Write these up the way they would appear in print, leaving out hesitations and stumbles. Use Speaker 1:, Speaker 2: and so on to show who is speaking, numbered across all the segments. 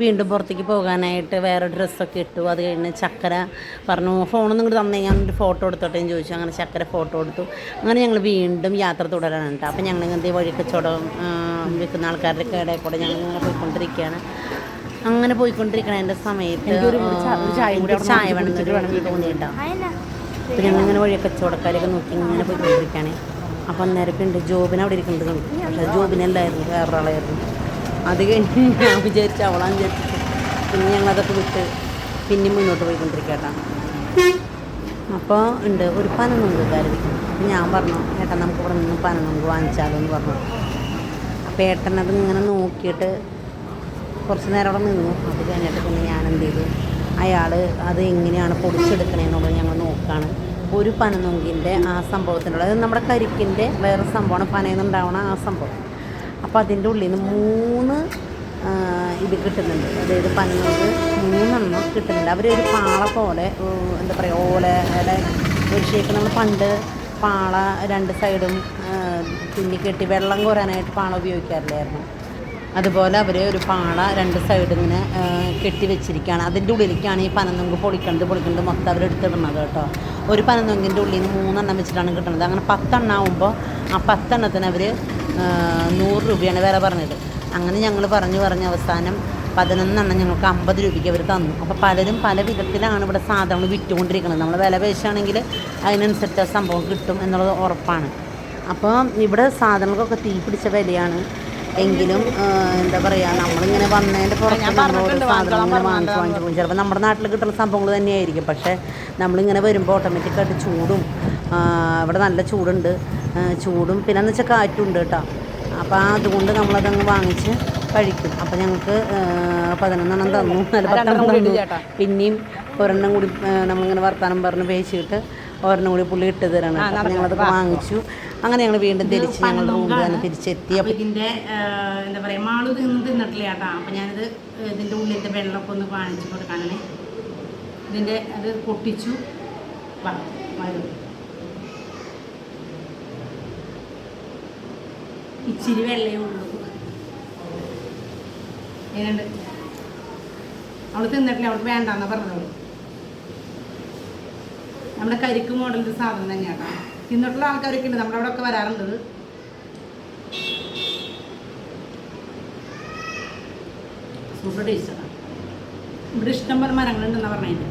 Speaker 1: വീണ്ടും പുറത്തേക്ക് പോകാനായിട്ട് വേറെ ഡ്രസ്സൊക്കെ ഇട്ടു. അത് കഴിഞ്ഞ് ചക്കര പറഞ്ഞു ഫോണൊന്നും ഇങ്ങോട്ട് തന്നെ ഞാൻ ഒരു ഫോട്ടോ എടുത്തോട്ടെ എന്ന് ചോദിച്ചു. അങ്ങനെ ചക്കര ഫോട്ടോ എടുത്തു. അങ്ങനെ ഞങ്ങൾ വീണ്ടും യാത്ര തുടരാണ് കേട്ടോ. അപ്പം ഞങ്ങൾ ഇങ്ങനത്തെ വഴിക്കച്ചവടം വിൽക്കുന്ന ആൾക്കാരുടെ ഇടയിൽ കൂടെ ഞങ്ങൾ ഇങ്ങനെ പോയിക്കൊണ്ടിരിക്കുകയാണ്. അങ്ങനെ പോയിക്കൊണ്ടിരിക്കണം എൻ്റെ സമയത്ത് ചായ വേണമെന്ന് തോന്നിയിട്ടോ. അപ്പം ഞങ്ങളിങ്ങനെ വഴിക്കച്ചവടക്കാരെയൊക്കെ നോക്കി ഇങ്ങനെ പോയിക്കൊണ്ടിരിക്കുകയാണ്. അപ്പം അന്നേരമൊക്കെ ഉണ്ട് ജോബിനെ അവിടെ ഇരിക്കുന്നത്. പക്ഷേ ജോബിനല്ലായിരുന്നു, വേറൊരാളായിരുന്നു. അത് കഴിഞ്ഞ് ഞാൻ വിചാരിച്ചു അവളാന്ന് വിചാരിച്ചിട്ട് പിന്നെ ഞങ്ങളതൊക്കെ വിട്ട് പിന്നെ മുന്നോട്ട് പോയിക്കൊണ്ടിരിക്കട്ടാ. അപ്പോൾ ഉണ്ട് ഒരു പനനൊങ്ക് കരുതി. അപ്പം ഞാൻ പറഞ്ഞു ഏട്ടാ നമുക്ക് ഇവിടെ നിന്ന് പനനൊങ്ക് വാങ്ങിച്ചാലോ എന്ന് പറഞ്ഞു. അപ്പോൾ ഏട്ടനത് ഇങ്ങനെ നോക്കിയിട്ട് കുറച്ച് നേരം അവിടെ നിന്നു. അത് കഴിഞ്ഞിട്ട് പിന്നെ ഞാൻ എന്ത് ചെയ്തു, അയാൾ അത് എങ്ങനെയാണ് പൊടിച്ചെടുക്കണേന്നുള്ളത് ഞങ്ങൾ നോക്കുകയാണ്. ഒരു പനനൊങ്കിൻ്റെ ആ സംഭവത്തിനുള്ള അത് നമ്മുടെ കരിക്കിൻ്റെ വേറെ സംഭവമാണ് പനയിൽ നിന്നുണ്ടാവണ ആ സംഭവം. അപ്പോൾ അതിൻ്റെ ഉള്ളിൽ നിന്ന് 3 ഇത് കിട്ടുന്നുണ്ട്. അതായത് പനനൊങ്ക് 3 കിട്ടുന്നുണ്ട്. അവരൊരു പാള പോലെ എന്താ പറയുക ഓലയുടെ ഒരു ഷേപ്പ്. നമ്മൾ പണ്ട് പാള 2 സൈഡും തുന്നി കെട്ടി വെള്ളം കോരാനായിട്ട് പാള ഉപയോഗിക്കാറില്ലായിരുന്നു. അതുപോലെ അവർ ഒരു പാള 2 സൈഡും ഇങ്ങനെ കെട്ടി വെച്ചിരിക്കുകയാണ്. അതിൻ്റെ ഉള്ളിലേക്കാണ് ഈ പനനൊങ്ക് പൊളിക്കേണ്ടത് മൊത്തം അവരെടുത്തിടുന്നത് കേട്ടോ. ഒരു പനനൊങ്കിൻ്റെ ഉള്ളിൽ നിന്ന് 3 വെച്ചിട്ടാണ് കിട്ടുന്നത്. അങ്ങനെ 10 ആവുമ്പോൾ ആ 10 അവർ 100 രൂപയാണ് വില പറഞ്ഞത്. അങ്ങനെ ഞങ്ങൾ പറഞ്ഞ് അവസാനം 11 ഞങ്ങൾക്ക് 50 രൂപയ്ക്ക് അവർ തന്നു. അപ്പോൾ പലരും പല വിധത്തിലാണ് ഇവിടെ സാധനങ്ങൾ വിറ്റുകൊണ്ടിരിക്കുന്നത്. നമ്മൾ വില പേശുകയാണെങ്കിൽ അതിനനുസരിച്ച് സംഭവം കിട്ടും എന്നുള്ളത് ഉറപ്പാണ്. അപ്പോൾ ഇവിടെ സാധനങ്ങൾക്കൊക്കെ തീ പിടിച്ച വിലയാണ്. എങ്കിലും എന്താ പറയുക, നമ്മളിങ്ങനെ വന്നതിൻ്റെ പുറത്ത് നമ്മളോട് സാധനം ഇങ്ങനെ വാങ്ങിച്ചു പോകും. ചിലപ്പോൾ നമ്മുടെ നാട്ടിൽ കിട്ടുന്ന സംഭവങ്ങൾ തന്നെയായിരിക്കും. പക്ഷേ നമ്മളിങ്ങനെ വരുമ്പോൾ ഓട്ടോമാറ്റിക്കായിട്ട് ചൂടും ഇവിടെ നല്ല ചൂടും പിന്നെ എന്ന് വെച്ചാൽ കാറ്റുണ്ട് കേട്ടോ. അപ്പോൾ അതുകൊണ്ട് നമ്മളതങ്ങ് വാങ്ങിച്ച് കഴിക്കും. അപ്പോൾ ഞങ്ങൾക്ക് 11 തന്നു, നല്ല 10 തന്നു. പിന്നെയും ഒരെണ്ണം കൂടി നമ്മളിങ്ങനെ വർത്താനം പറഞ്ഞ് പേശിയിട്ട് ഒരെണ്ണം കൂടി പുള്ളി ഇട്ട് തരണം. അപ്പോൾ ഞങ്ങളതൊക്കെ വാങ്ങിച്ചു. അങ്ങനെ ഞങ്ങൾ വീണ്ടും തിരിച്ച് ഞങ്ങളുടെ റൂമിൽ തന്നെ തിരിച്ചെത്തി. അപ്പോൾ ഇതിൻ്റെ എന്താ പറയുക മാളു തിന്നിട്ടില്ല കേട്ടോ. അപ്പോൾ ഞാനിത് ഇതിൻ്റെ ഉള്ളിലത്തെ വെള്ളമൊക്കെ ഒന്ന് കാണിച്ച് കൊടുക്കാനാണ്. ഇതിൻ്റെ അത് പൊട്ടിച്ചു ഇച്ചിരി വെള്ളയേ ഉള്ളൂ. ഏതാണ്ട് അവൾ തിന്നിട്ടില്ല, അവൾക്ക് വേണ്ടാന്നാ പറഞ്ഞത്. നമ്മുടെ കരിക്ക് മോഡലിൻ്റെ സാധനം തന്നെയാട്ടോ. തിന്നിട്ടുള്ള ആൾക്കാരൊക്കെ ഉണ്ട്, നമ്മുടെ അവിടെ ഒക്കെ വരാറുണ്ട്. സൂപ്പർ ടേസ്റ്റാണ്. ഇവിടെ ഇഷ്ടം പോലെ മരങ്ങളുണ്ടെന്നാ പറഞ്ഞതിൻ്റെ.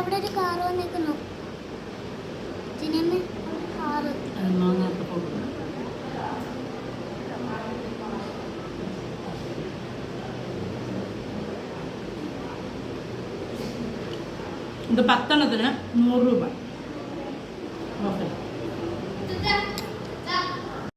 Speaker 2: അവിടെ ഒരു കാർ വന്നിരിക്കുന്നു.
Speaker 1: ഇത് 10 100 രൂപ.